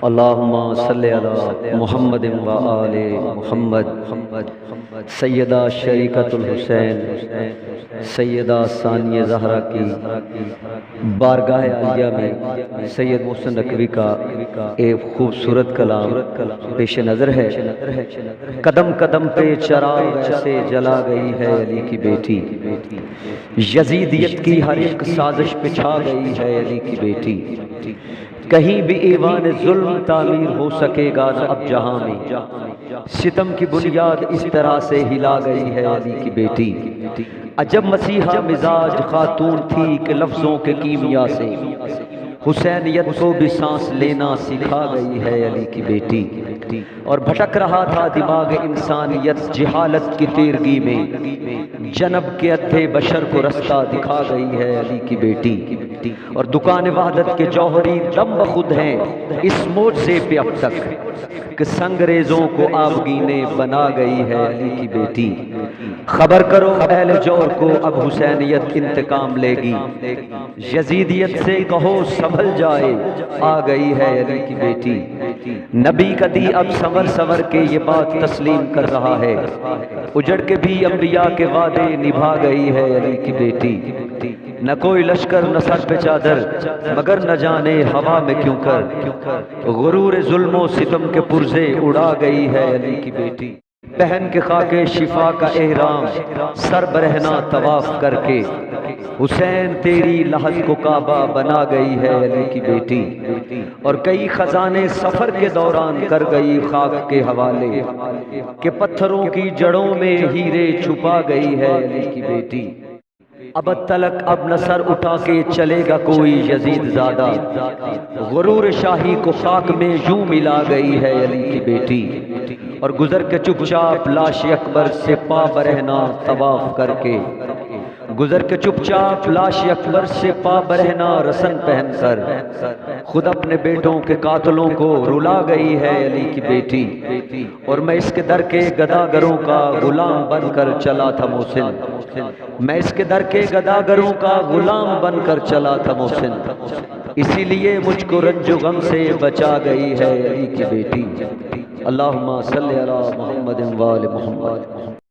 اللہم صلی علی محمد و آل محمد۔ سیدہ شریکۃ الحسین سیدہ ثانیہ زہرا کی بارگاہ عالیہ میں سید محسن نقوی کا ایک خوبصورت کلام پیش نظر ہے۔ قدم قدم پہ چراغ ایسے جلا گئی ہے علی کی بیٹی، یزیدیت کی ہر ایک سازش پہ چھا گئی ہے علی کی بیٹی۔ کہیں بھی ایوان ظلم تعمیر ہو سکے گا نہ اب جہاں میں، ستم کی بنیاد اس طرح سے ہلا گئی ہے علی کی بیٹی۔ عجب مسیحا مزاج خاتون تھی کہ لفظوں کے کیمیا سے حسینیت کو بھی سانس لینا سکھا گئی ہے علی کی بیٹی۔ اور بھٹک رہا تھا دماغ انسانیت جہالت کی تیرگی میں، جنب کے ادھے بشر کو رستہ دکھا گئی ہے علی کی بیٹی۔ اور دکان وحدت کے جوہری دم بخود ہیں اس معجزے پہ اب تک کہ سنگریزوں کو آبگینے بنا گئی ہے علی کی بیٹی۔ خبر کرو اہل جور کو اب حسینیت انتقام لے گی، یزیدیت سے کہو سنبھل جائے آ گئی ہے علی کی بیٹی۔ نبی کا دی اب سنور سنور کے یہ بات تسلیم کر رہا ہے، اجڑ کے بھی انبیاء کے وعدے نبھا گئی ہے علی کی بیٹی۔ نہ کوئی لشکر نہ سر پہ چادر مگر نہ جانے ہوا میں کیوں کر غرور ظلم و ستم کے پرزے اڑا گئی ہے علی کی بیٹی۔ پہن کے خاک شفا کا احرام سر برہنہ طواف کر کے حسین تیری لحد کو کعبہ بنا گئی ہے علی کی بیٹی۔ اور کئی خزانے سفر کے دوران کر گئی خاک کے حوالے کہ پتھروں کی جڑوں میں ہیرے چھپا گئی ہے علی کی بیٹی۔ اب تلک اب نہ سر اٹھا کے چلے گا کوئی یزید زادہ، غرور شاہی کو خاک میں یوں ملا گئی ہے علی کی بیٹی۔ اور گزر کے چپ چاپ لاش اکبر سے پا برہنہ طواف کر کے، گزر کے چپ چاپ لاش اکبر سے پا برہنہ رسن پہن کر خود اپنے بیٹوں کے قاتلوں کو رلا گئی ہے علی کی بیٹی۔ اور میں اس کے در کے گداگروں کا غلام بن کر چلا تھا محسن، میں اس کے در کے گداگروں کا غلام بن کر چلا تھا محسن، اسی لیے مجھ کو رنج و غم سے بچا گئی ہے علی کی بیٹی۔ اللہم صلی علی محمد و آل محمد۔